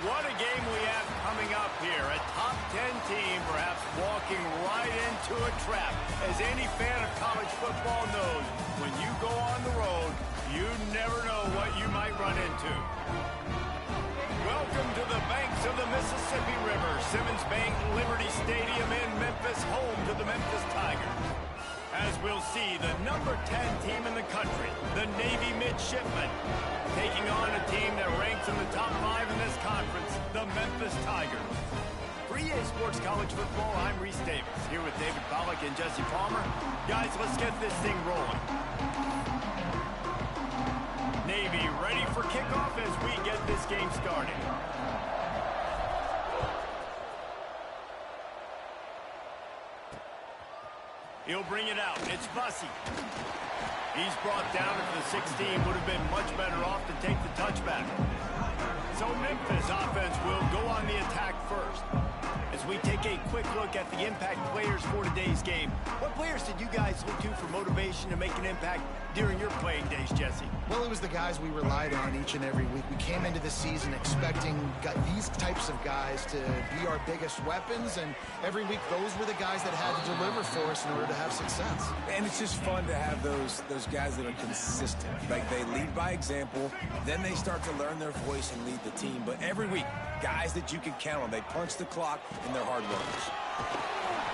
What a game we have coming up here. A top 10 team perhaps walking right into a trap. As any fan of college football knows, when you go on the road, you never know what you might run into. Welcome to the banks of the Mississippi River, Simmons Bank Liberty Stadium in Memphis, home to the Memphis Tigers. As we'll see, the number 10 team in the country, the Navy Midshipmen, taking on a team that ranks in the top 5 in this conference, the Memphis Tigers. For EA Sports College Football, I'm Reese Davis, here with David Pollack and Jesse Palmer. Guys, let's get this thing rolling. Navy ready for kickoff as we get this game started. He'll bring it out. It's Bussey. He's brought down at the 16. Would have been much better off to take the touchback. So Memphis offense will go on the attack first. As we take a quick look at the impact players for today's game, what players did you guys look to for motivation to make an impact during your playing days, Jesse? Well, it was the guys we relied on each and every week. We came into the season expecting these types of guys to be our biggest weapons, and every week those were the guys that had to deliver for us in order to have success. And it's just fun to have those guys that are consistent. Like, they lead by example, then they start to learn their voice and lead the team. But every week, guys that you can count on. They punch the clock, and they're hard workers.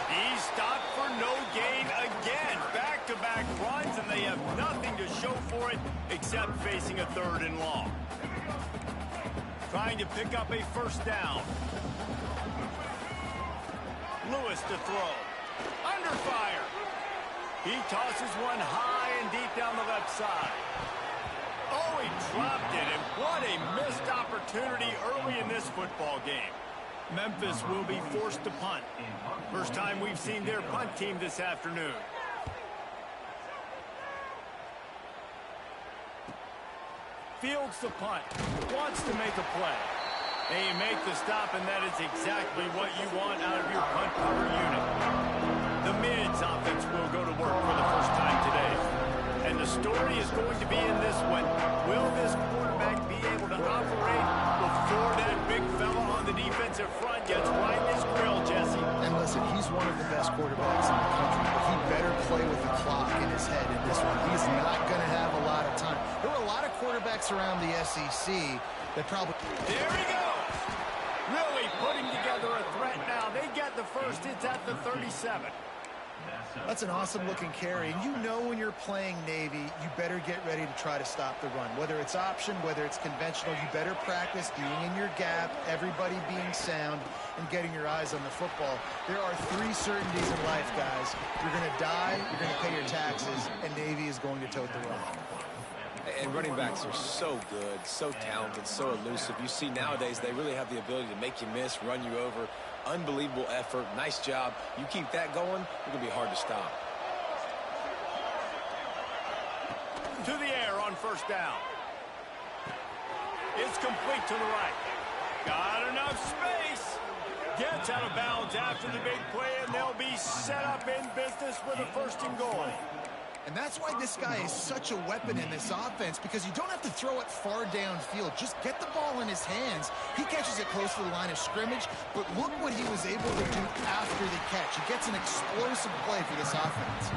He stopped for no gain again. Back-to-back runs, and they have nothing to show for it except facing a 3rd and long. Trying to pick up a first down. Lewis to throw. Under fire. He tosses one high and deep down the left side. Oh, he dropped it, and what a missed opportunity early in this football game. Memphis will be forced to punt. First time we've seen their punt team this afternoon. Fields the punt. Wants to make a play. They make the stop, and that is exactly what you want out of your punt cover unit. The mids offense will go to work for the first time today. And the story is going to be in this one. Will this quarterback be able to operate before that big fella on the defensive front gets right in his grill, Jesse? And listen, he's one of the best quarterbacks in the country, but he better play with the clock in his head in this one. He's not going to have a lot of time. There were a lot of quarterbacks around the SEC that probably... There he goes! Really putting together a threat now. They get the first. It's at the 37. That's an awesome-looking carry. And you know when you're playing Navy, you better get ready to try to stop the run. Whether it's option, whether it's conventional, you better practice being in your gap, everybody being sound, and getting your eyes on the football. There are 3 certainties in life, guys. You're going to die, you're going to pay your taxes, and Navy is going to tote the run. And running backs are so good, so talented, so elusive. You see nowadays they really have the ability to make you miss, run you over. Unbelievable effort. Nice job. You keep that going, it's going to be hard to stop. To the air on first down. It's complete to the right. Got enough space. Gets out of bounds after the big play, and they'll be set up in business with a 1st and goal. And that's why this guy is such a weapon in this offense, because you don't have to throw it far downfield. Just get the ball in his hands. He catches it close to the line of scrimmage, but look what he was able to do after the catch. He gets an explosive play for this offense.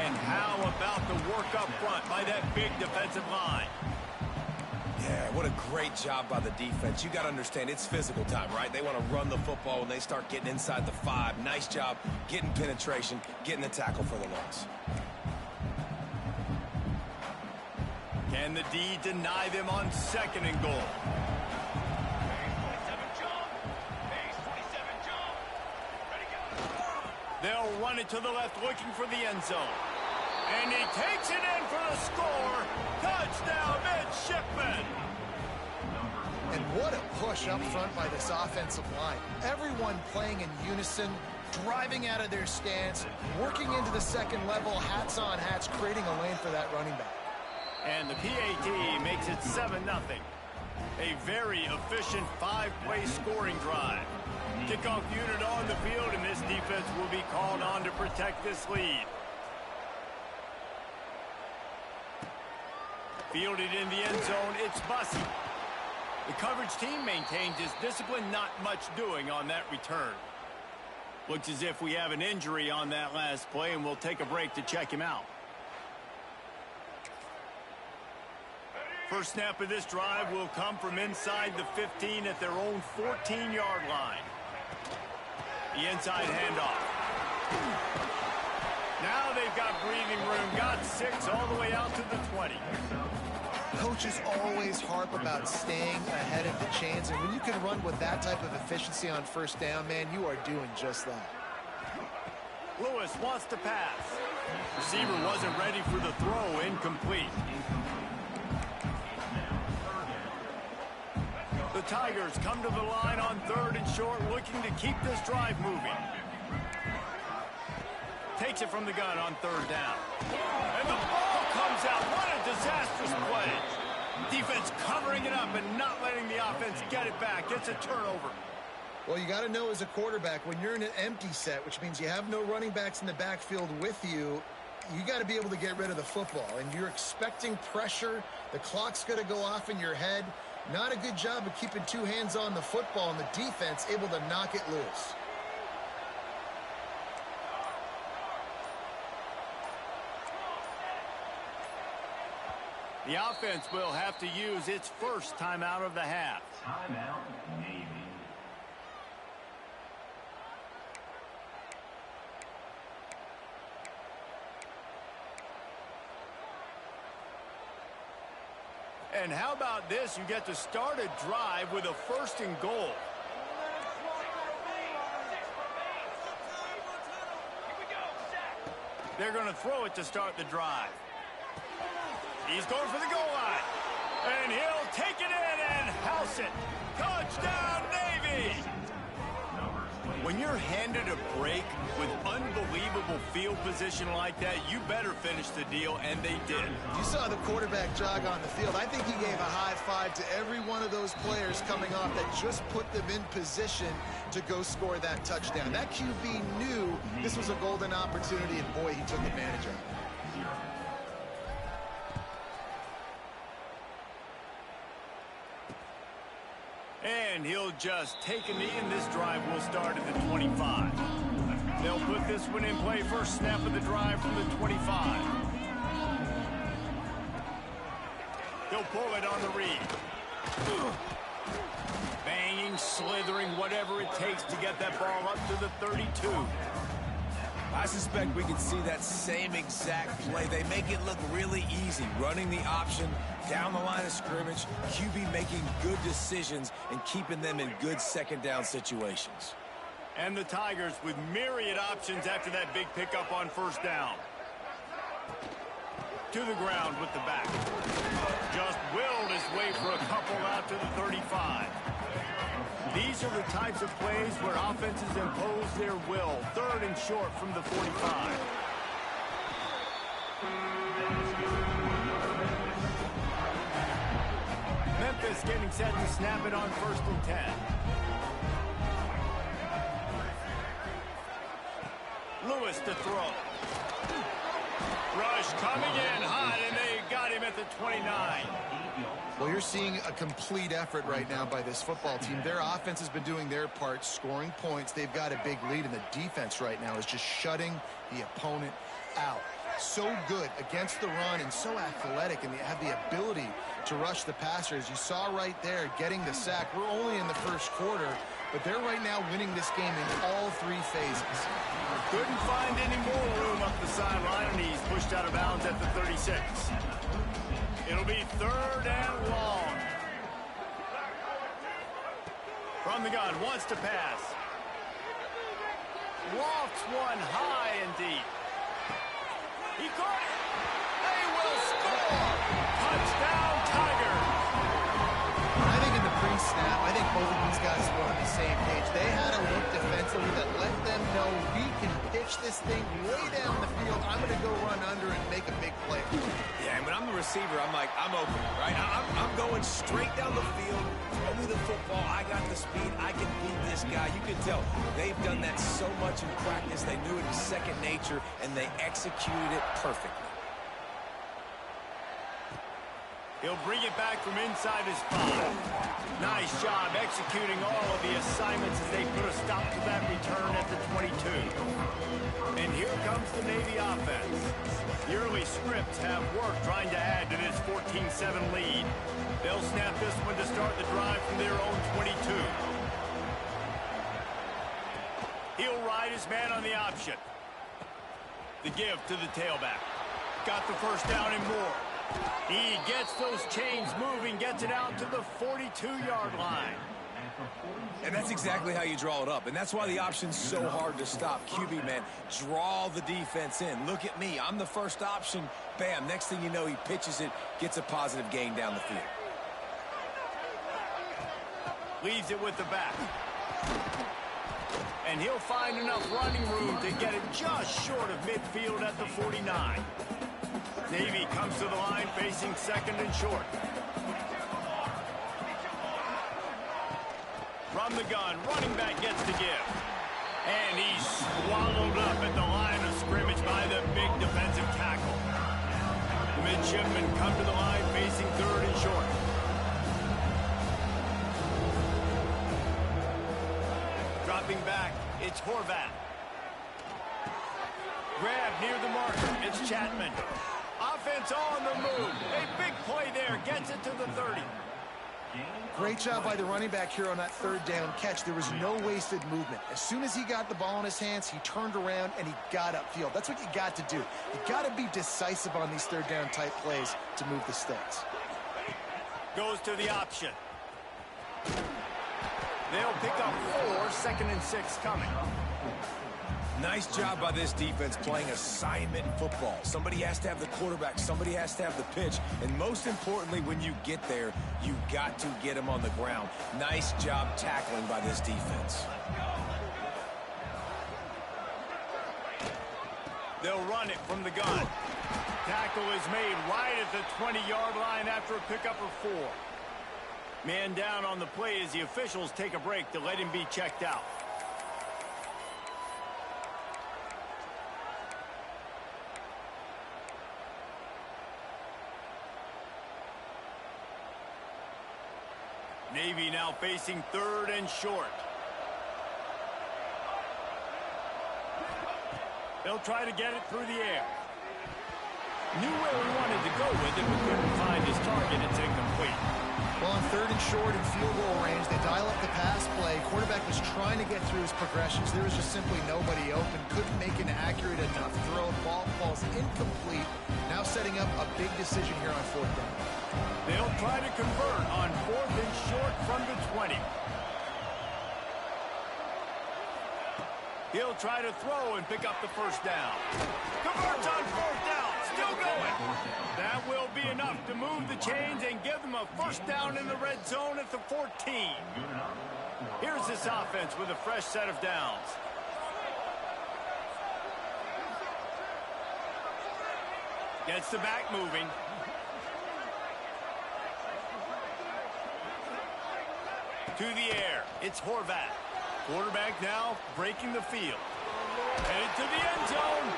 And how about the work up front by that big defensive line? Yeah, what a great job by the defense. You got to understand, it's physical time, right? They want to run the football when they start getting inside the 5. Nice job getting penetration, getting the tackle for the loss. Can the D deny them on 2nd and goal? They'll run it to the left, looking for the end zone. And he takes it in for the score. Touchdown, Midshipmen! And what a push up front by this offensive line. Everyone playing in unison, driving out of their stance, working into the 2nd level, hats on hats, creating a lane for that running back. And the PAT makes it 7-0. A very efficient 5-play scoring drive. Kickoff unit on the field, and this defense will be called on to protect this lead. Fielded in the end zone, it's Bussey. The coverage team maintains its discipline, not much doing on that return. Looks as if we have an injury on that last play, and we'll take a break to check him out. First snap of this drive will come from inside the 15 at their own 14-yard line. The inside handoff. Now they've got breathing room. Got 6 all the way out to the 20. Coaches always harp about staying ahead of the chains, and when you can run with that type of efficiency on first down, man, you are doing just that. Lewis wants to pass. Receiver wasn't ready for the throw. Incomplete. The Tigers come to the line on 3rd and short, looking to keep this drive moving. Takes it from the gun on 3rd down. And the ball comes out. What a disastrous play. Defense covering it up and not letting the offense get it back. It's a turnover. Well, you got to know as a quarterback, when you're in an empty set, which means you have no running backs in the backfield with you, you got to be able to get rid of the football. And you're expecting pressure. The clock's going to go off in your head. Not a good job of keeping 2 hands on the football, and the defense able to knock it loose. The offense will have to use its first timeout of the half. Timeout, Navy. And how about this? You get to start a drive with a 1st and goal. They're going to throw it to start the drive. He's going for the goal line. And he'll take it in and house it. Touchdown, Navy! When you're handed a break with unbelievable field position like that, you better finish the deal, and they did. You saw the quarterback jog on the field. I think he gave a high five to every one of those players coming off that just put them in position to go score that touchdown. That QB knew this was a golden opportunity, and boy, he took advantage of it. And he'll just take a knee, and this drive will start at the 25. They'll put this one in play. First snap of the drive from the 25. He'll pull it on the read. Banging, slithering, whatever it takes to get that ball up to the 32. I suspect we can see that same exact play. They make it look really easy, running the option down the line of scrimmage, QB making good decisions and keeping them in good 2nd down situations. And the Tigers with myriad options after that big pickup on 1st down. To the ground with the back. Just willed his way for a couple out to the 35. These are the types of plays where offenses impose their will. 3rd and short from the 45. Memphis getting set to snap it on 1st and 10. Lewis to throw. Rush coming in hot, and they got him at the 29. Well, you're seeing a complete effort right now by this football team. Their offense has been doing their part, scoring points. They've got a big lead, and the defense right now is just shutting the opponent out. So good against the run and so athletic, and they have the ability to rush the passer. As you saw right there, getting the sack. We're only in the 1st quarter, but they're right now winning this game in all 3 phases. Couldn't find any more room up the sideline, and he's pushed out of bounds at the 36. It'll be 3rd and long. From the gun, wants to pass. Lofts one high and deep. He caught it. They will score. Touchdown, Tigers. I think in the pre-snap, I think both of these guys were on the same page. They had a look defensively that let them know we can pitch this thing way down the field. I'm going to go run under and make a big play. Yeah, and when I'm the receiver, I'm like, I'm open, right? I'm going straight down the field. Throw me the football. I got the speed. I can beat this guy. You can tell they've done that so much in practice. They knew it was second nature, and they executed it perfectly. He'll bring it back from inside his 5. Nice job executing all of the assignments as they put a stop to that return at the 22. And here comes the Navy offense. The early scripts have worked trying to add to this 14-7 lead. They'll snap this one to start the drive from their own 22. He'll ride his man on the option. The give to the tailback. Got the first down and more. He gets those chains moving, gets it out to the 42-yard line. And that's exactly how you draw it up. And that's why the option's so hard to stop. QB, man, draw the defense in. Look at me. I'm the first option. Bam. Next thing you know, he pitches it, gets a positive gain down the field. Leaves it with the back. And he'll find enough running room to get it just short of midfield at the 49. Navy comes to the line facing second and short. From the gun, running back gets the give. And he's swallowed up at the line of scrimmage by the big defensive tackle. The midshipmen come to the line facing third and short. Dropping back, it's Horvath. Grab near the marker, it's Chapman. Offense on the move. A big play there, gets it to the 30. Great job by the running back here on that third down catch. There was no wasted movement. As soon as he got the ball in his hands, he turned around and he got upfield. That's what you got to do. You got to be decisive on these third down type plays to move the stakes. Goes to the option. They'll pick up 4, second and 6 coming. Nice job by this defense playing assignment football. Somebody has to have the quarterback. Somebody has to have the pitch. And most importantly, when you get there, you got to get him on the ground. Nice job tackling by this defense. They'll run it from the gun. Tackle is made right at the 20-yard line after a pickup of 4. Man down on the play as the officials take a break to let him be checked out. Navy now facing third and short. They'll try to get it through the air. Knew where he wanted to go with it, but couldn't find his target. It's incomplete. Well, on third and short and field goal range, they dial up the pass play. Quarterback was trying to get through his progressions. There was just simply nobody open. Couldn't make an accurate enough throw. Ball falls incomplete. Now setting up a big decision here on fourth down. They'll try to convert on fourth and short from the 20. He'll try to throw and pick up the first down. Converts on fourth down. Still going. That will be enough to move the chains and give them a first down in the red zone at the 14. Here's this offense with a fresh set of downs. Gets the back moving. To the air. It's Horvath. Quarterback now breaking the field. Headed to the end zone.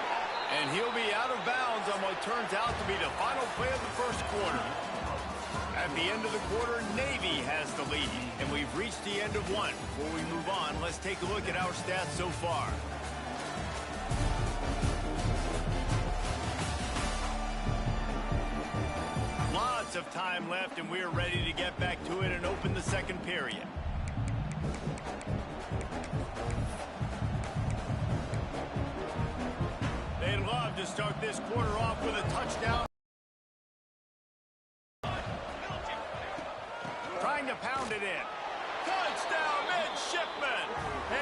And he'll be out of bounds on what turns out to be the final play of the first quarter. At the end of the quarter, Navy has the lead. And we've reached the end of one. Before we move on, let's take a look at our stats so far. Lots of time left, and we're ready to get back to it and open the second period. They'd love to start this quarter off with a touchdown. Trying to pound it in. Touchdown, midshipmen!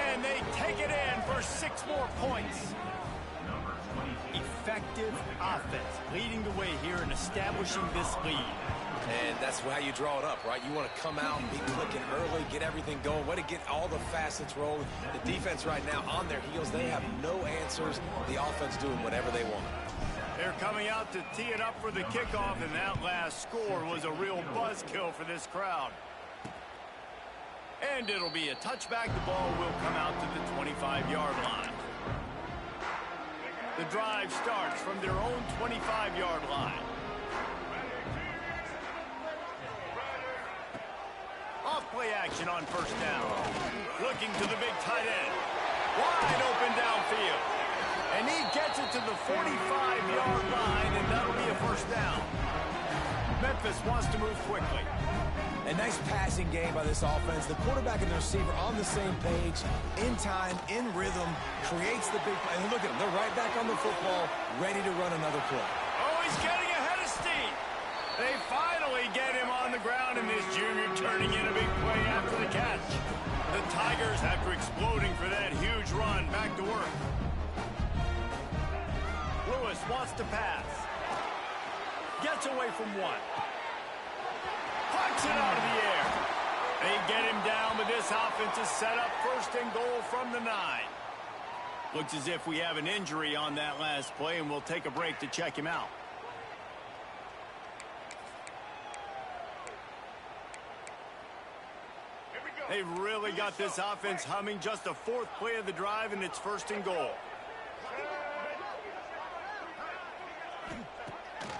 And they take it in for 6 more points. Effective offense, leading the way here and establishing this lead. And that's how you draw it up, right? You want to come out and be clicking early, get everything going, way to get all the facets rolling. The defense right now on their heels, they have no answers. The offense doing whatever they want. They're coming out to tee it up for the kickoff, and that last score was a real buzzkill for this crowd. And it'll be a touchback. The ball will come out to the 25-yard line. The drive starts from their own 25-yard line. play action on first down. Looking to the big tight end. Wide open downfield. And he gets it to the 45-yard line, and that'll be a first down. Memphis wants to move quickly. A nice passing game by this offense. The quarterback and the receiver on the same page, in time, in rhythm, creates the big play. And look at them. They're right back on the football, ready to run another play. Oh, he's getting ahead of steam. They finally get him on the ground, and this junior turning in a big play after the catch. The Tigers, after exploding for that huge run, back to work. Lewis wants to pass. Gets away from one. Pucks it out of the air. They get him down, but this offense is set up first and goal from the 9. Looks as if we have an injury on that last play, and we'll take a break to check him out. They've really got this offense humming. Just a 4th play of the drive, and it's first and goal.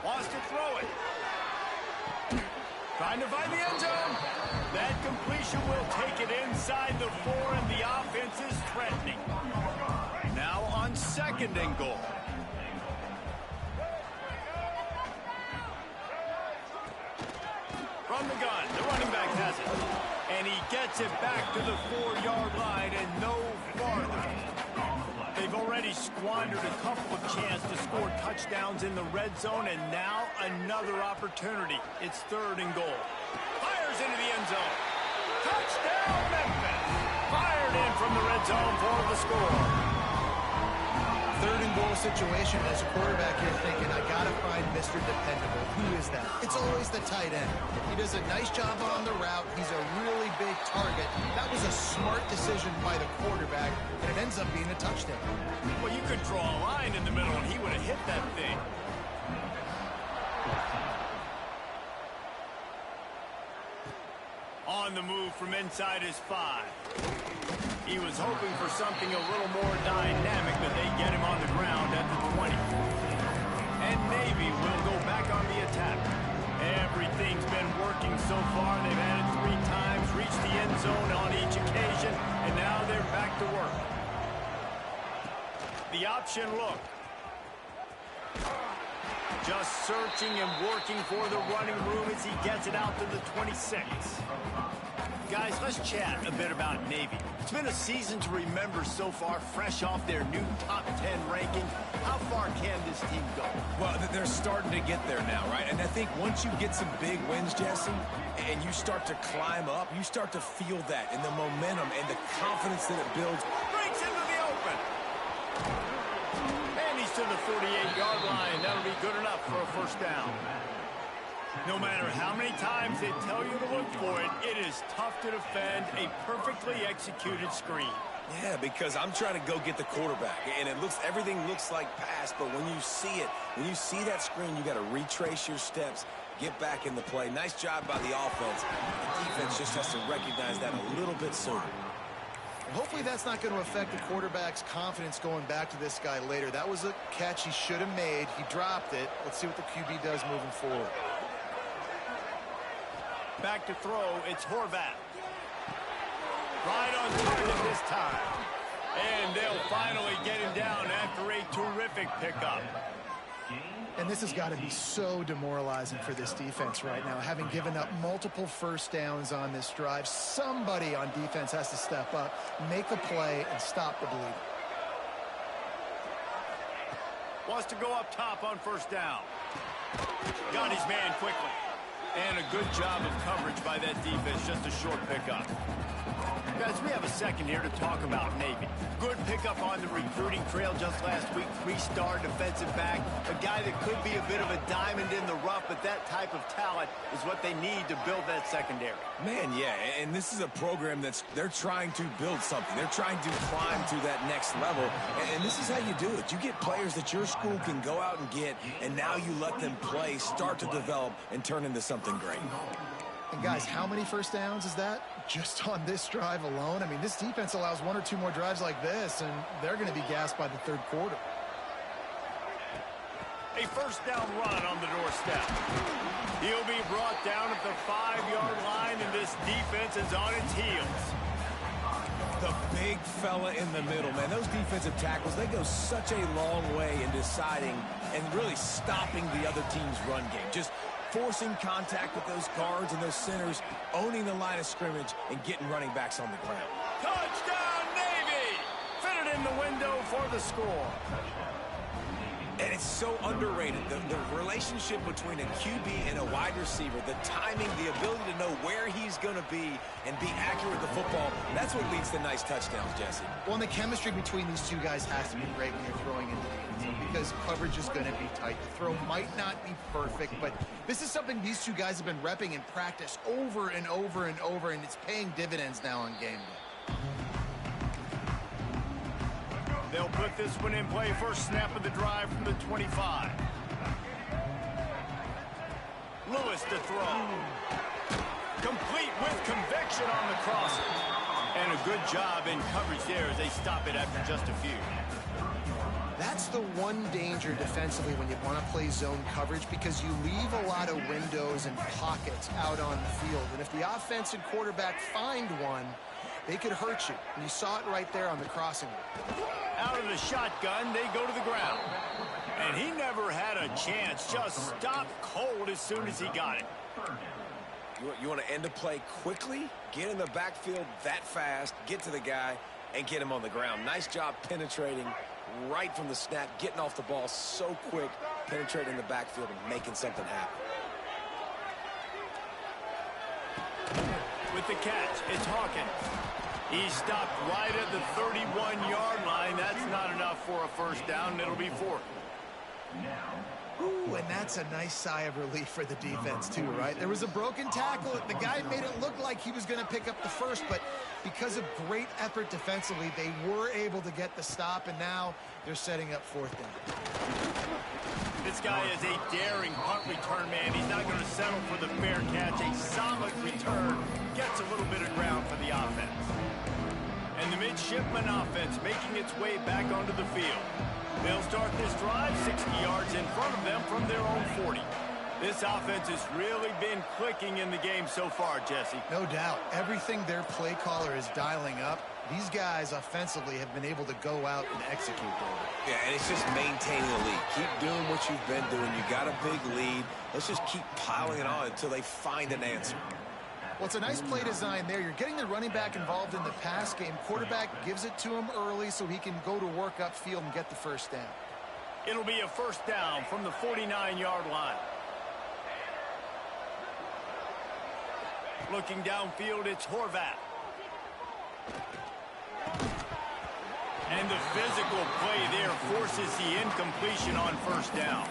Wants to throw it. Trying to find the end zone. That completion will take it inside the 4, and the offense is threatening. Now on second and goal. From the gun, the running back has it. And he gets it back to the 4-yard line and no farther. They've already squandered a couple of chances to score touchdowns in the red zone, and now another opportunity. It's third and goal. Fires into the end zone. Touchdown, Memphis. Fired in from the red zone for the score. Third and goal situation. As a quarterback, you're thinking, I got to find Mr. Dependable. Who is that? It's always the tight end. He does a nice job on the route. He's a really big target. That was a smart decision by the quarterback, and it ends up being a touchdown. Well, you could draw a line in the middle, and he would have hit that thing. On the move from inside his 5. He was hoping for something a little more dynamic, but they get him on the ground at the 20. And Navy will go back on the attack. Everything's been working so far. They've had it 3 times, reached the end zone on each occasion, and now they're back to work. The option look. Just searching and working for the running room as he gets it out to the 26. Guys, let's chat a bit about Navy. It's been a season to remember so far, fresh off their new top 10 ranking. How far can this team go? Well, they're starting to get there now, right? And I think once you get some big wins, Jesse, and you start to climb up, you start to feel that in the momentum and the confidence that it builds. Breaks into the open. And he's to the 48-yard line. That'll be good enough for a first down. No matter how many times they tell you to look for it, it is tough to defend a perfectly executed screen. Yeah, because I'm trying to go get the quarterback, and everything looks like pass, but when you see it, when you see that screen, you got to retrace your steps, get back in the play. Nice job by the offense. The defense just has to recognize that a little bit sooner. Hopefully that's not going to affect the quarterback's confidence going back to this guy later. That was a catch he should have made. He dropped it. Let's see what the QB does moving forward. Back to throw, it's Horvath. Right on target this time. And they'll finally get him down after a terrific pickup. And this has got to be so demoralizing for this defense right now. Having given up multiple first downs on this drive, somebody on defense has to step up, make a play, and stop the bleeding. Wants to go up top on first down. Got his man quickly. And a good job of coverage by that defense, just a short pickup. Guys, we have a second here to talk about Navy. Good pickup on the recruiting trail just last week. 3-star defensive back. A guy that could be a bit of a diamond in the rough, but that type of talent is what they need to build that secondary. Man, yeah, and this is a program they're trying to build something. They're trying to climb to that next level, and this is how you do it. You get players that your school can go out and get, and now you let them play, start to develop, and turn into something great. And guys, how many first downs is that? Just on this drive alone? I mean, this defense allows 1 or 2 more drives like this, and they're going to be gassed by the third quarter. A first down run on the doorstep. He'll be brought down at the 5-yard line, and this defense is on its heels. The big fella in the middle, man. Those defensive tackles, they go such a long way in deciding and really stopping the other team's run game. Just forcing contact with those guards and those centers, owning the line of scrimmage, and getting running backs on the ground. Touchdown, Navy! Fitted in the window for the score. And it's so underrated, the relationship between a QB and a wide receiver, the timing, the ability to know where he's going to be and be accurate with the football, that's what leads to nice touchdowns, Jesse. Well, and the chemistry between these two guys has to be great when you're throwing into the end zone because coverage is going to be tight. The throw might not be perfect, but this is something these two guys have been repping in practice over and over and over, and it's paying dividends now on game day. They'll put this one in play. First snap of the drive from the 25. Lewis to throw. Complete with conviction on the crosser. And a good job in coverage there as they stop it after just a few. That's the one danger defensively when you want to play zone coverage because you leave a lot of windows and pockets out on the field. And if the offense and quarterback find one, they could hurt you. And you saw it right there on the crossing. Out of the shotgun, they go to the ground. And he never had a chance. Just stopped cold as soon as he got it. You want to end a play quickly, get in the backfield that fast, get to the guy, and get him on the ground. Nice job penetrating right from the snap, getting off the ball so quick, penetrating the backfield and making something happen. With the catch, it's Hawkins. He stopped right at the 31-yard line. That's not enough for a first down. It'll be fourth. Ooh, and that's a nice sigh of relief for the defense, too, right? There was a broken tackle. The guy made it look like he was going to pick up the first, but because of great effort defensively, they were able to get the stop, and now they're setting up fourth down. This guy is a daring punt return man. He's not going to settle for the fair catch. A solid return gets a little bit of ground for the offense. And the midshipman offense making its way back onto the field. They'll start this drive 60 yards in front of them from their own 40. This offense has really been clicking in the game so far, Jesse. No doubt. Everything their play caller is dialing up, these guys offensively have been able to go out and execute there. Yeah, and it's just maintaining the lead. Keep doing what you've been doing. You got a big lead. Let's just keep piling it on until they find an answer. Well, it's a nice play design there. You're getting the running back involved in the pass game. Quarterback gives it to him early so he can go to work upfield and get the first down. It'll be a first down from the 49-yard line. Looking downfield, it's Horvath. And the physical play there forces the incompletion on first down.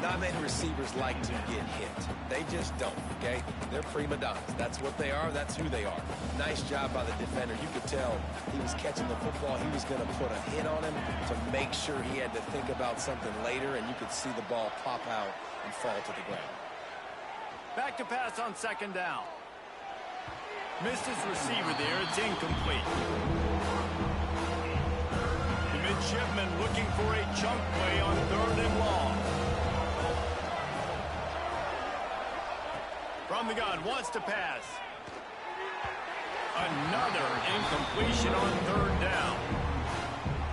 Not many receivers like to get hit. They just don't, okay? They're prima donnas. That's what they are. That's who they are. Nice job by the defender. You could tell he was catching the football. He was going to put a hit on him to make sure he had to think about something later, and you could see the ball pop out and fall to the ground. Back to pass on second down. Missed his receiver there. It's incomplete. The midshipman looking for a chunk play on third and long. From the gun, wants to pass. Another incompletion on third down.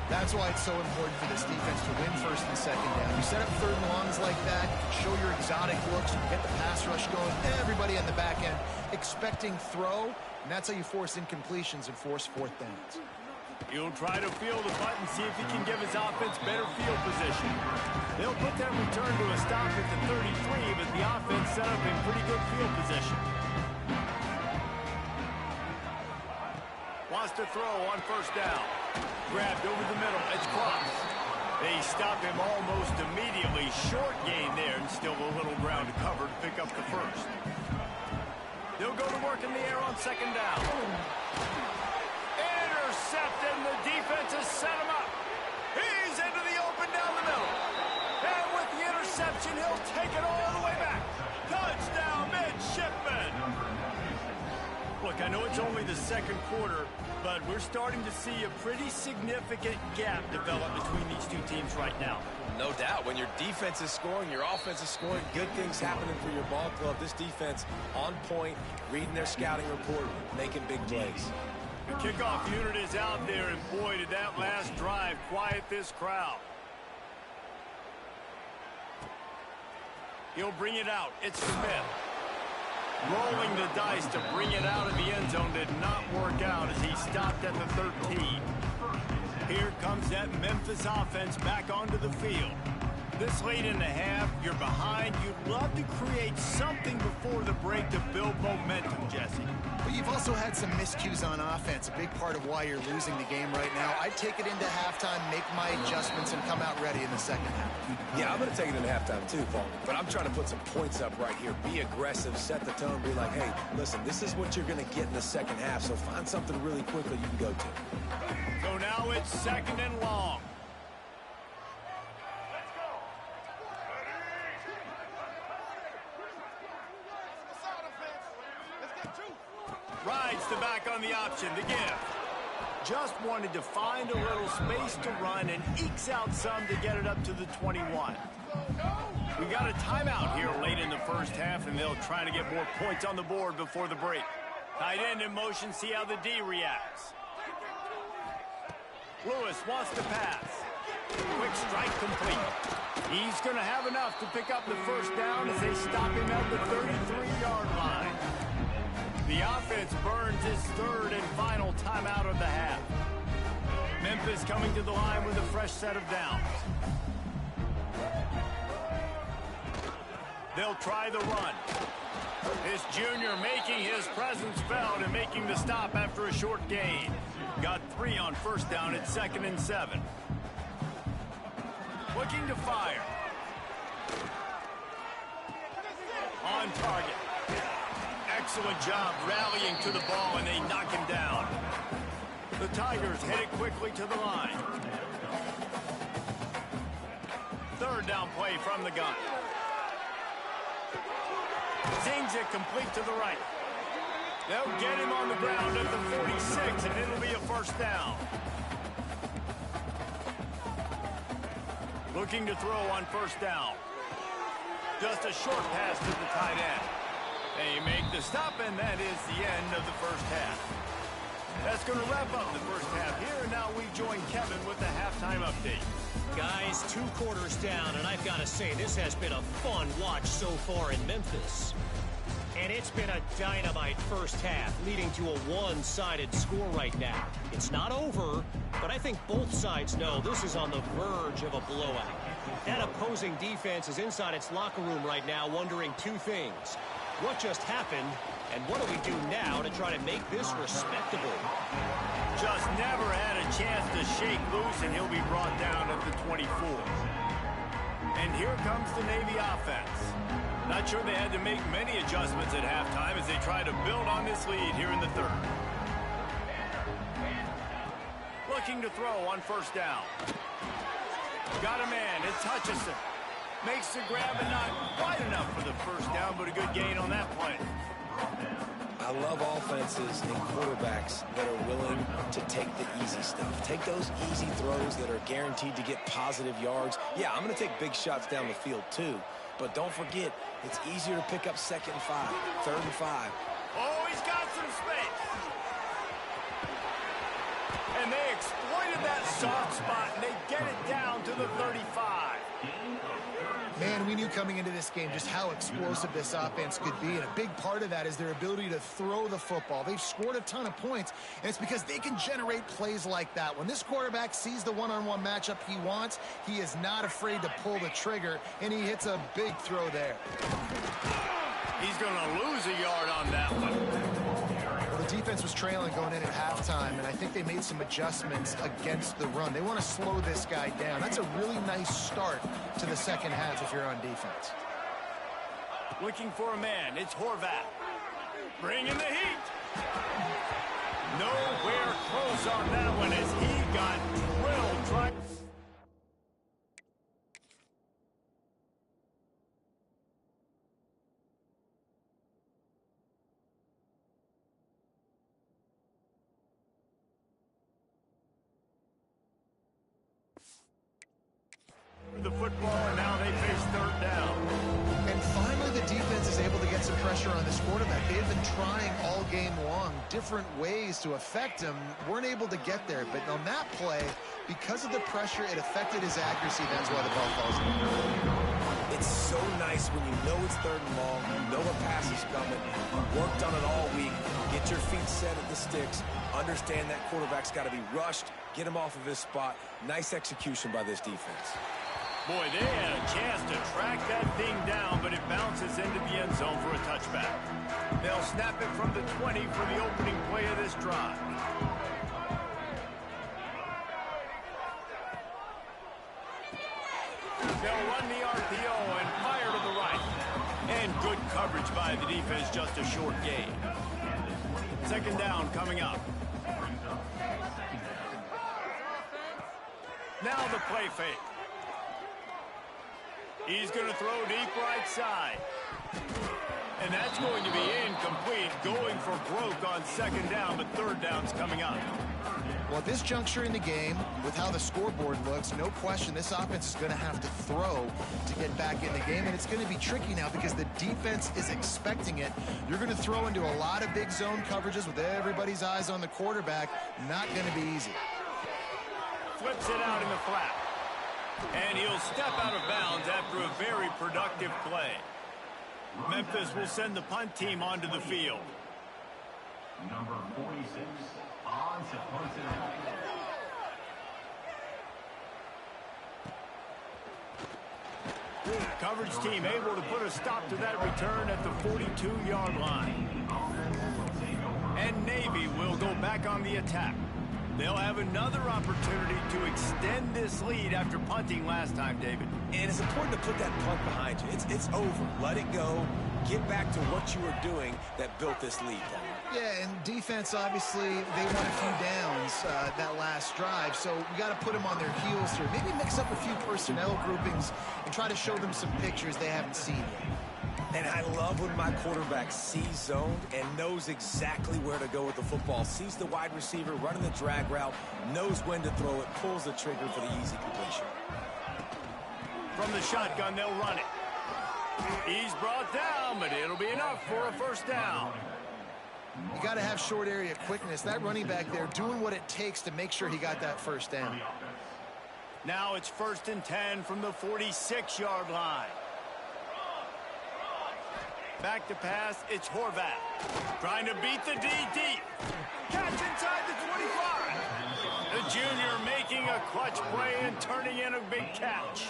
That's why it's so important for this defense to win first and second down. You set up third and longs like that, you can show your exotic looks, you get the pass rush going, everybody on the back end expecting throw, and that's how you force incompletions and force fourth downs. He'll try to field the punt and see if he can give his offense better field position. They'll put that return to a stop at the 33, but the offense set up in pretty good field position. Wants to throw on first down. Grabbed over the middle. It's Cross. They stop him almost immediately. Short gain there, and still a little ground to cover to pick up the first. They'll go to work in the air on second down. Intercepted, and the defense has set him up. He's into the open down the middle. And with the interception, he'll take it all the way back. Touchdown, midshipman. Look, I know it's only the second quarter, but we're starting to see a pretty significant gap develop between these two teams right now. No doubt. When your defense is scoring, your offense is scoring, good things happening for your ball club. This defense on point, reading their scouting report, making big plays. The kickoff unit is out there, and boy, did that last drive quiet this crowd. He'll bring it out. It's Smith. Rolling the dice to bring it out of the end zone did not work out as he stopped at the 13. Here comes that Memphis offense back onto the field. This late in the half, you're behind. You'd love to create something before the break to build momentum, Jesse. But you've also had some miscues on offense, a big part of why you're losing the game right now. I'd take it into halftime, make my adjustments, and come out ready in the second half. Yeah, I'm going to take it into halftime too, Paul. But I'm trying to put some points up right here. Be aggressive, set the tone, be like, hey, listen, this is what you're going to get in the second half, so find something really quickly you can go to. So now it's second and long. Rides the back on the option, the give. Just wanted to find a little space to run and ekes out some to get it up to the 21. We got a timeout here late in the first half, and they'll try to get more points on the board before the break. Tight end in motion, see how the D reacts. Lewis wants to pass. Quick strike complete. He's going to have enough to pick up the first down as they stop him at the 33-yard line. The offense burns its third and final timeout of the half. Memphis coming to the line with a fresh set of downs. They'll try the run. This junior making his presence felt and making the stop after a short gain. Got 3 on first down at 2nd and 7. Looking to fire. On target. Excellent job rallying to the ball, and they knock him down. The Tigers headed quickly to the line. Third down play from the gun. Zings it complete to the right. They'll get him on the ground at the 46, and it'll be a first down. Looking to throw on first down. Just a short pass to the tight end. They make the stop, and that is the end of the first half. That's going to wrap up the first half here, and now we join Kevin with the halftime update. Guys, 2 quarters down, and I've got to say, this has been a fun watch so far in Memphis. And it's been a dynamite first half, leading to a one-sided score right now. It's not over, but I think both sides know this is on the verge of a blowout. That opposing defense is inside its locker room right now wondering 2 things. What just happened, and what do we do now to try to make this respectable? Just never had a chance to shake loose, and he'll be brought down at the 24. And here comes the Navy offense. Not sure they had to make many adjustments at halftime as they try to build on this lead here in the third. Looking to throw on first down. Got a man, it's Hutchinson. Makes the grab and not quite enough for the first down, but a good gain on that play. I love offenses and quarterbacks that are willing to take the easy stuff. Take those easy throws that are guaranteed to get positive yards. Yeah, I'm going to take big shots down the field too. But don't forget, it's easier to pick up 2nd and 5, 3rd and 5. Oh, he's got some space. And they exploited that soft spot, and they get it down to the 35. Man, we knew coming into this game just how explosive this offense could be, and a big part of that is their ability to throw the football. They've scored a ton of points, and it's because they can generate plays like that. When this quarterback sees the one-on-one matchup he wants, he is not afraid to pull the trigger, and he hits a big throw there. He's going to lose a yard on that one. Well, the defense was trailing going in at halftime, and I think they made some adjustments against the run. They want to slow this guy down. That's a really nice start to the second half if you're on defense. Looking for a man, it's Horvath. Bringing the heat. Nowhere close on that one as he got drilled trying. football, and now they face third down. And finally, the defense is able to get some pressure on this quarterback. They've been trying all game long different ways to affect him. Weren't able to get there, but on that play, because of the pressure, it affected his accuracy. That's why the ball falls in. It's so nice when you know it's third and long, you know a pass is coming, you worked on it all week, get your feet set at the sticks, understand that quarterback's got to be rushed, get him off of his spot. Nice execution by this defense. Boy, they had a chance to track that thing down, but it bounces into the end zone for a touchback. They'll snap it from the 20 for the opening play of this drive. They'll run the RPO and fire to the right. And good coverage by the defense, just a short gain. Second down coming up. Now the play fake. He's going to throw deep right side. And that's going to be incomplete, going for broke on second down, but third down's coming up. Well, at this juncture in the game, with how the scoreboard looks, no question this offense is going to have to throw to get back in the game, and it's going to be tricky now because the defense is expecting it. You're going to throw into a lot of big zone coverages with everybody's eyes on the quarterback. Not going to be easy. Flips it out in the flat. And he'll step out of bounds after a very productive play. Memphis will send the punt team onto the field. Number 46 on to punt it. Coverage team able to put a stop to that return at the 42-yard line. And Navy will go back on the attack. They'll have another opportunity to extend this lead after punting last time, David. And it's important to put that punt behind you. It's over. Let it go. Get back to what you were doing that built this lead. Yeah, and defense, obviously, they won a few downs that last drive, so we got to put them on their heels here. Maybe mix up a few personnel groupings and try to show them some pictures they haven't seen yet. And I love when my quarterback sees zoned and knows exactly where to go with the football. Sees the wide receiver running the drag route, knows when to throw it, pulls the trigger for the easy completion. From the shotgun, they'll run it. He's brought down, but it'll be enough for a first down. You got to have short area quickness. That running back there doing what it takes to make sure he got that first down. Now it's 1st and 10 from the 46-yard line. Back to pass, it's Horvath. Trying to beat the D deep. Catch inside the 25. The junior making a clutch play and turning in a big catch.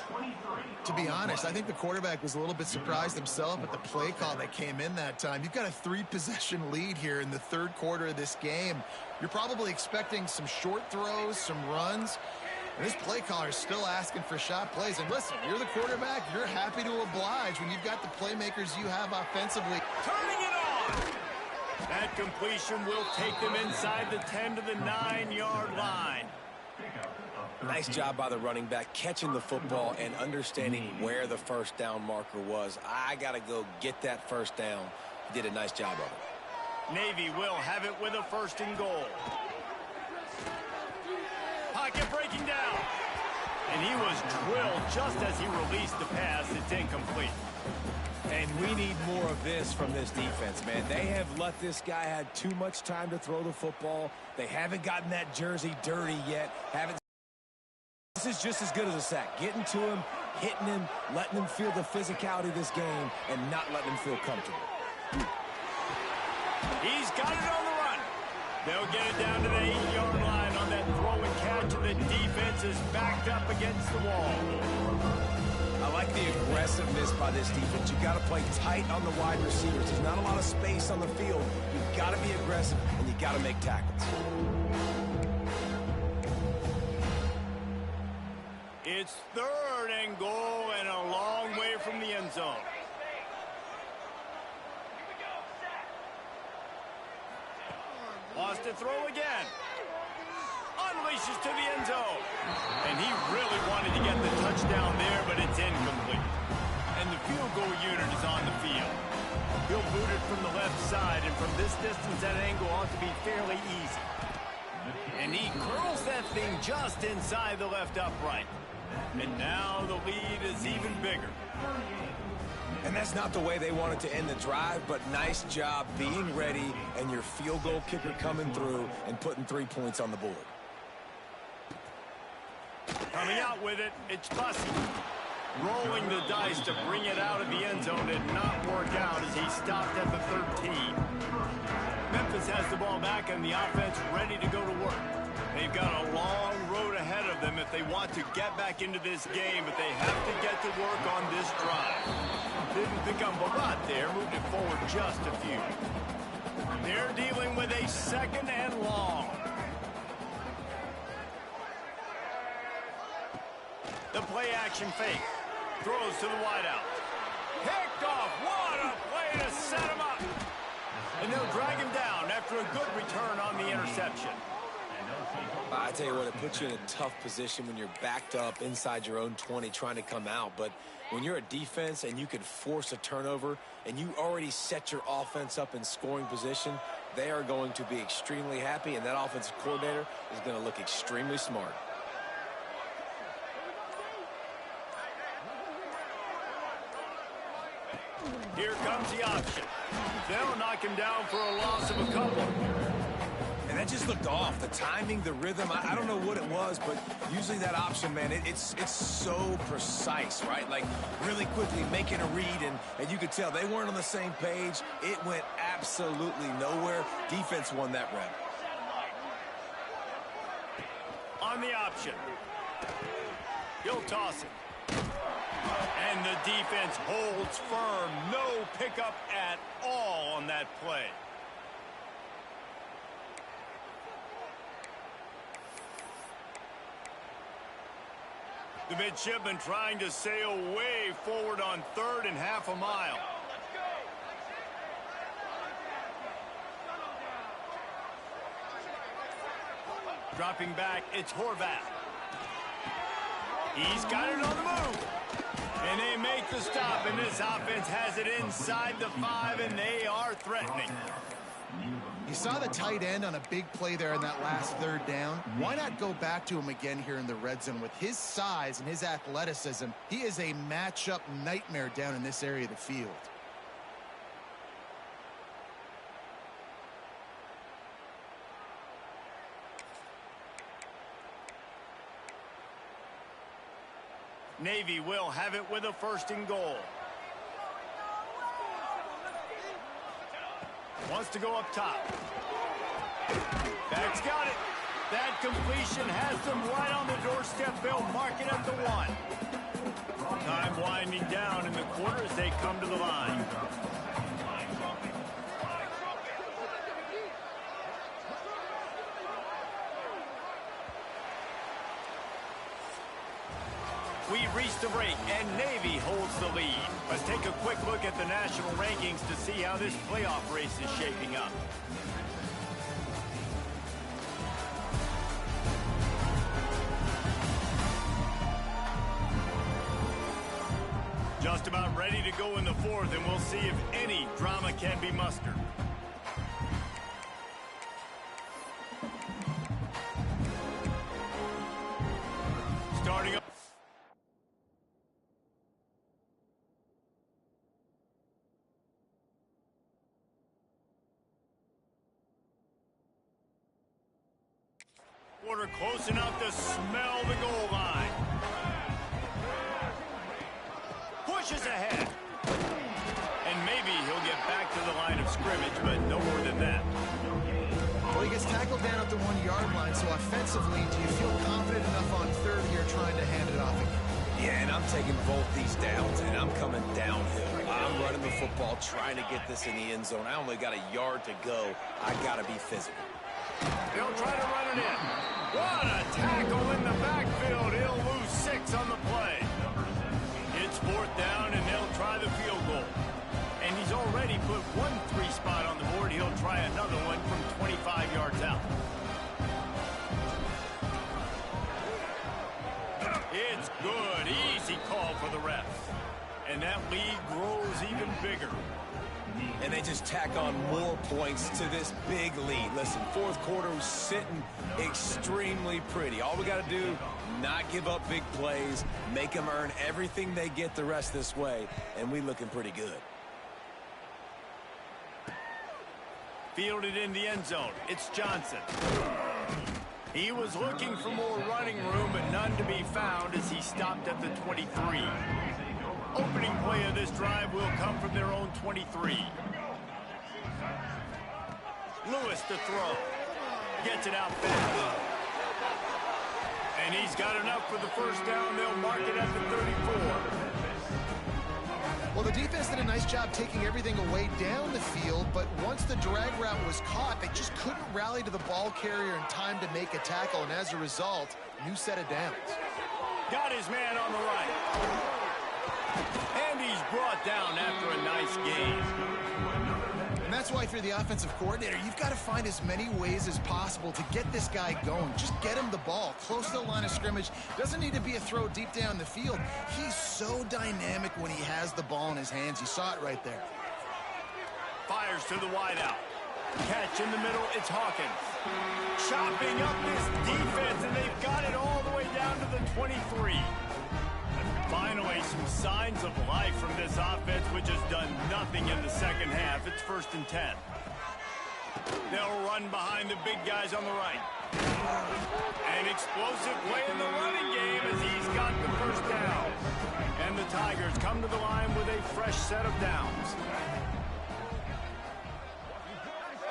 To be honest, I think the quarterback was a little bit surprised himself at the play call that came in that time. You've got a 3-possession lead here in the third quarter of this game. You're probably expecting some short throws, some runs. And this play caller is still asking for shot plays. And listen, you're the quarterback. You're happy to oblige when you've got the playmakers you have offensively. Turning it on! That completion will take them inside the 10 to the 9-yard line. Nice job by the running back, catching the football and understanding where the first down marker was. I got to go get that first down. He did a nice job of it. Navy will have it with a 1st and goal. Pocket breaking down. And he was drilled just as he released the pass. It's incomplete. And we need more of this from this defense, man. They have let this guy have too much time to throw the football. They haven't gotten that jersey dirty yet. This is just as good as a sack. Getting to him, hitting him, letting him feel the physicality of this game, and not letting him feel comfortable. He's got it on the run. They'll get it down to the 8-yard line on that throw and catch, and the defense is backed up against the wall. I like the aggressiveness by this defense. You've got to play tight on the wide receivers. There's not a lot of space on the field. You've got to be aggressive, and you've got to make tackles. It's 3rd and goal and a long way from the end zone. Wants to throw again. Unleashes to the end zone. And he really wanted to get the touchdown there, but it's incomplete. And the field goal unit is on the field. He'll boot it from the left side, and from this distance, that angle ought to be fairly easy. And he curls that thing just inside the left upright. And now the lead is even bigger. And that's not the way they wanted to end the drive, but nice job being ready and your field goal kicker coming through and putting 3 points on the board. Coming out with it, it's Bussy. Rolling the dice to bring it out of the end zone did not work out as he stopped at the 13. Memphis has the ball back and the offense ready to go to work. They've got a long road ahead of them if they want to get back into this game, but they have to get to work on this drive. Didn't pick up a lot there, moved it forward just a few. They're dealing with a 2nd and long. The play action fake. Throws to the wideout. Picked off. What a play to set him up. And they'll drag him down after a good return on the interception. I tell you what, it puts you in a tough position when you're backed up inside your own 20 trying to come out. But when you're a defense and you can force a turnover and you already set your offense up in scoring position, they are going to be extremely happy, and that offensive coordinator is going to look extremely smart. Here comes the option. They'll knock him down for a loss of a couple. And that just looked off. The timing, the rhythm, I don't know what it was, but usually that option, man, it's so precise, right? Like really quickly making a read, and you could tell they weren't on the same page. It went absolutely nowhere. Defense won that rep. On the option. He'll toss it. And the defense holds firm. No pickup at all on that play. The midshipman trying to sail way forward on 3rd and half a mile. Dropping back, it's Horvath. He's got it on the move. And they make the stop, and this offense has it inside the 5, and they are threatening. You saw the tight end on a big play there in that last 3rd down. Why not go back to him again here in the red zone? With his size and his athleticism, he is a matchup nightmare down in this area of the field. Navy will have it with a 1st and goal. Wants to go up top. Back's got it. That completion has them right on the doorstep. They'll mark it at the 1. Time winding down in the quarter as they come to the line. We've reached the break, and Navy holds the lead. Let's take a quick look at the national rankings to see how this playoff race is shaping up. Just about ready to go in the 4th, and we'll see if any drama can be mustered. Starting up. Quarter close enough to smell the goal line. Pushes ahead. And maybe he'll get back to the line of scrimmage, but no more than that. Well, he gets tackled down at the 1-yard line, so offensively, do you feel confident enough on 3rd here trying to hand it off again? Yeah, and I'm taking both these downs, and I'm coming downhill. I'm running the football, trying to get this in the end zone. I only got a yard to go. I got to be physical. He'll try to run it in. What a tackle in the backfield. He'll lose 6 on the play. It's 4th down, and they'll try the field goal. And he's already put 1 3 spot on the board. He'll try another one from 25 yards out. It's good. Easy call for the refs. And that lead grows even bigger. and they just tack on more points to this big lead. Listen, fourth quarter was sitting extremely pretty. All we got to do, not give up big plays, make them earn everything they get the rest this way, and we looking pretty good. Fielded in the end zone. It's Johnson. He was looking for more running room, but none to be found as he stopped at the 23. Opening play of this drive will come from their own 23. Lewis to throw. Gets it out fast. And he's got enough for the first down. They'll mark it at the 34. Well, the defense did a nice job taking everything away down the field, but once the drag route was caught, they just couldn't rally to the ball carrier in time to make a tackle, and as a result, new set of downs. Got his man on the right. And he's brought down after a nice gain. And that's why if you're the offensive coordinator, you've got to find as many ways as possible to get this guy going. Just get him the ball close to the line of scrimmage. Doesn't need to be a throw deep down the field. He's so dynamic when he has the ball in his hands. You saw it right there. Fires to the wideout. Catch in the middle, it's Hawkins. Chopping up this defense, and they've got it all the way down to the 23. Finally, some signs of life from this offense, which has done nothing in the second half. It's 1st and 10. They'll run behind the big guys on the right. An explosive play in the running game as he's got the first down. And the Tigers come to the line with a fresh set of downs.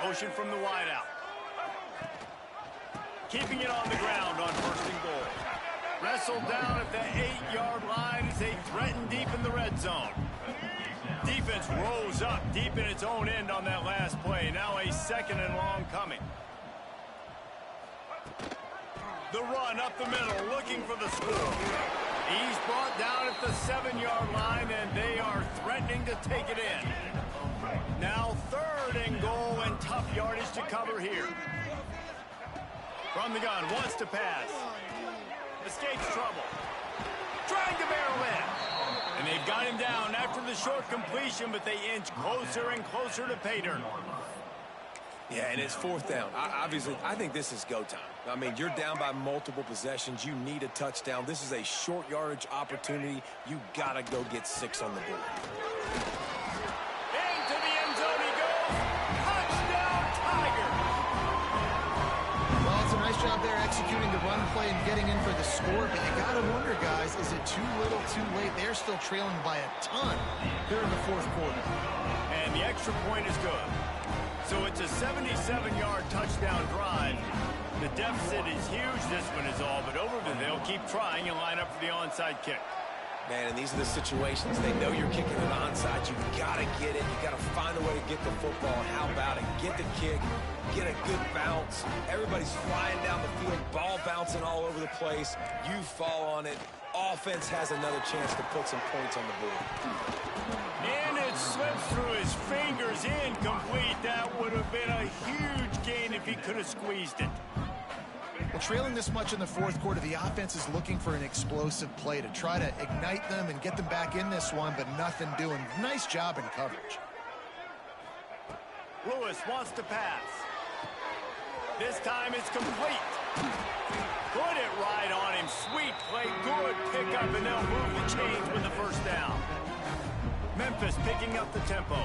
Motion from the wideout. Keeping it on the ground on 1st and goal. Wrestled down at the 8-yard line as they threaten deep in the red zone. Defense rose up deep in its own end on that last play. Now a 2nd and long coming. The run up the middle, looking for the score. He's brought down at the 7-yard line, and they are threatening to take it in. Now 3rd and goal, and tough yardage to cover here. From the gun, wants to pass. Escapes trouble. Trying to barrel in. And they've got him down after the short completion, but they inch closer and closer to pay dirt. Yeah, and it's 4th down. Obviously, I think this is go time. I mean, you're down by multiple possessions. You need a touchdown. This is a short yardage opportunity. You got to go get 6 on the board. Into the end zone he goes. Touchdown, Tigers. Well, it's a nice job there executing the run play and getting in for the score, but you got to wonder, guys, is it too little, too late? They're still trailing by a ton here in the 4th quarter. And the extra point is good. So it's a 77-yard touchdown drive. The deficit is huge. This one is all but over, but they'll keep trying and line up for the onside kick. Man, and these are the situations. They know you're kicking an onside. You've got to get it. You've got to find a way to get the football. How about it? Get the kick. Get a good bounce. Everybody's flying down the field. Ball bouncing all over the place. You fall on it. Offense has another chance to put some points on the board. And it slips through his fingers. Incomplete. That would have been a huge gain if he could have squeezed it. Well, trailing this much in the 4th quarter, the offense is looking for an explosive play to try to ignite them and get them back in this one, but nothing doing. Nice job in coverage. Lewis wants to pass. This time it's complete. Put it right on him. Sweet play. Good pickup, and they'll move the chains with the first down. Memphis picking up the tempo.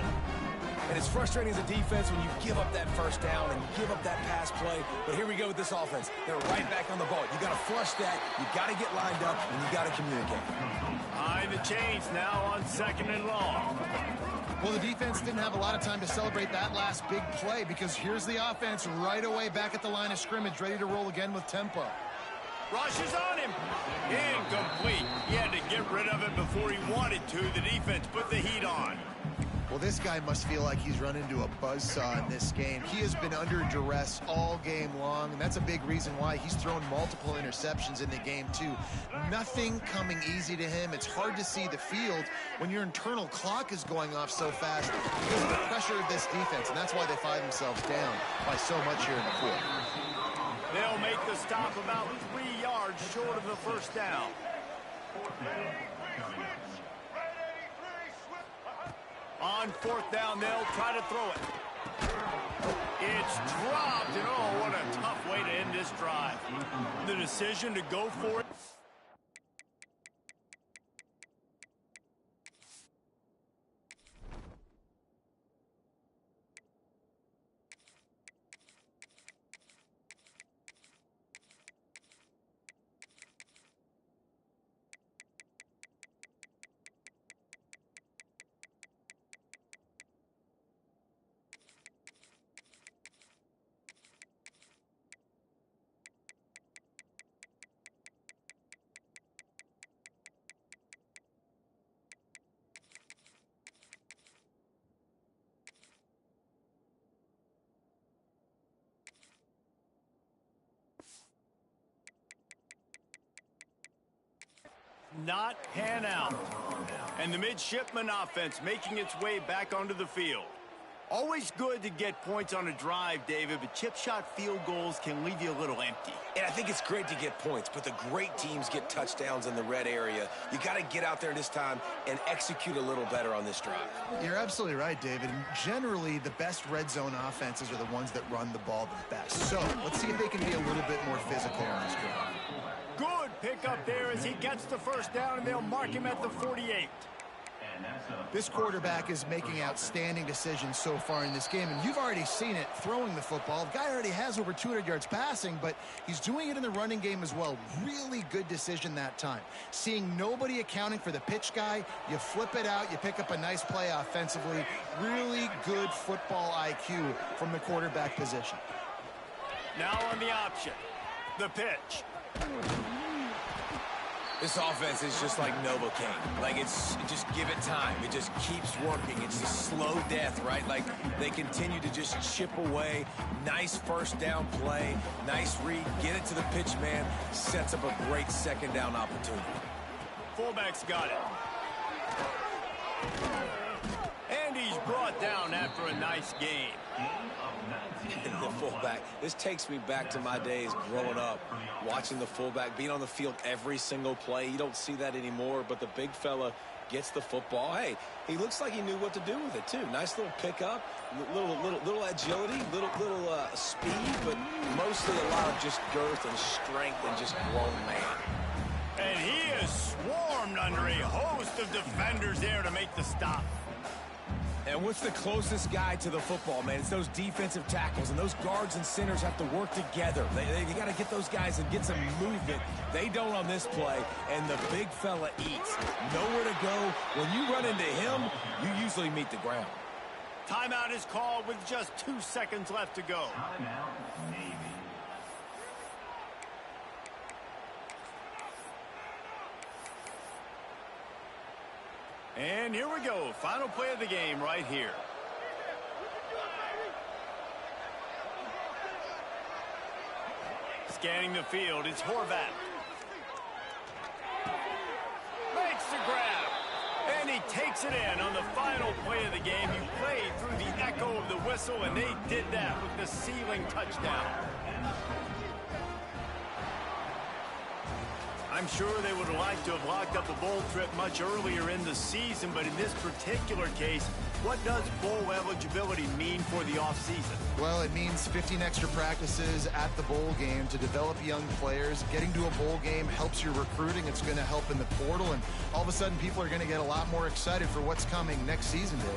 And it's frustrating as a defense when you give up that first down and you give up that pass play. But here we go with this offense. They're right back on the ball. You got to flush that. You got to get lined up, and you got to communicate. Behind the chains now on 2nd and long. Well, the defense didn't have a lot of time to celebrate that last big play because here's the offense right away back at the line of scrimmage, ready to roll again with tempo. Rushes on him. Incomplete. He had to get rid of it before he wanted to. The defense put the heat on. Well, this guy must feel like he's run into a buzzsaw in this game. He has been under duress all game long, and that's a big reason why he's thrown multiple interceptions in the game, too. Nothing coming easy to him. It's hard to see the field when your internal clock is going off so fast because of the pressure of this defense, and that's why they find themselves down by so much here in the 4th. They'll make the stop about 3 yards short of the first down. On fourth down, they'll try to throw it. It's dropped, and oh, what a tough way to end this drive. The decision to go for it. Not pan out. And the midshipman offense making its way back onto the field. Always good to get points on a drive, David, but chip shot field goals can leave you a little empty. And I think it's great to get points, but the great teams get touchdowns in the red area. You got to get out there this time and execute a little better on this drive. You're absolutely right, David. And generally, the best red zone offenses are the ones that run the ball the best. So let's see if they can be a little bit more physical on this drive. Good pickup there as he gets the first down, and they'll mark him at the 48. This quarterback is making outstanding decisions so far in this game, and you've already seen it throwing the football. The guy already has over 200 yards passing, but he's doing it in the running game as well. Really good decision that time. Seeing nobody accounting for the pitch guy, you flip it out, you pick up a nice play offensively. Really good football IQ from the quarterback position. Now on the option, the pitch. This offense is just like Novocaine. Like, just give it time. It just keeps working. It's a slow death, right? Like, they continue to just chip away. Nice first down play. Nice read. Get it to the pitch man. Sets up a great second down opportunity. Fullback's got it. And he's brought down after a nice game. The fullback. This takes me back to my days growing up, watching the fullback being on the field every single play. You don't see that anymore, but the big fella gets the football. Hey, he looks like he knew what to do with it too. Nice little pickup, little agility, little speed, but mostly a lot of just girth and strength and just grown man. And he is swarmed under a host of defenders there to make the stop. And what's the closest guy to the football, man? It's those defensive tackles, and those guards and centers have to work together. They got to get those guys and get some movement. They don't on this play, and the big fella eats. Nowhere to go. When you run into him, you usually meet the ground. Timeout is called with just 2 seconds left to go. Timeout, Navy. And here we go. Final play of the game right here. Scanning the field, it's Horvath. Makes the grab. And he takes it in on the final play of the game. You played through the echo of the whistle, and they did that with the ceiling touchdown. I'm sure they would have liked to have locked up a bowl trip much earlier in the season, but in this particular case, what does bowl eligibility mean for the offseason? Well, it means 15 extra practices at the bowl game to develop young players. Getting to a bowl game helps your recruiting. It's going to help in the portal, and all of a sudden people are going to get a lot more excited for what's coming next season, David.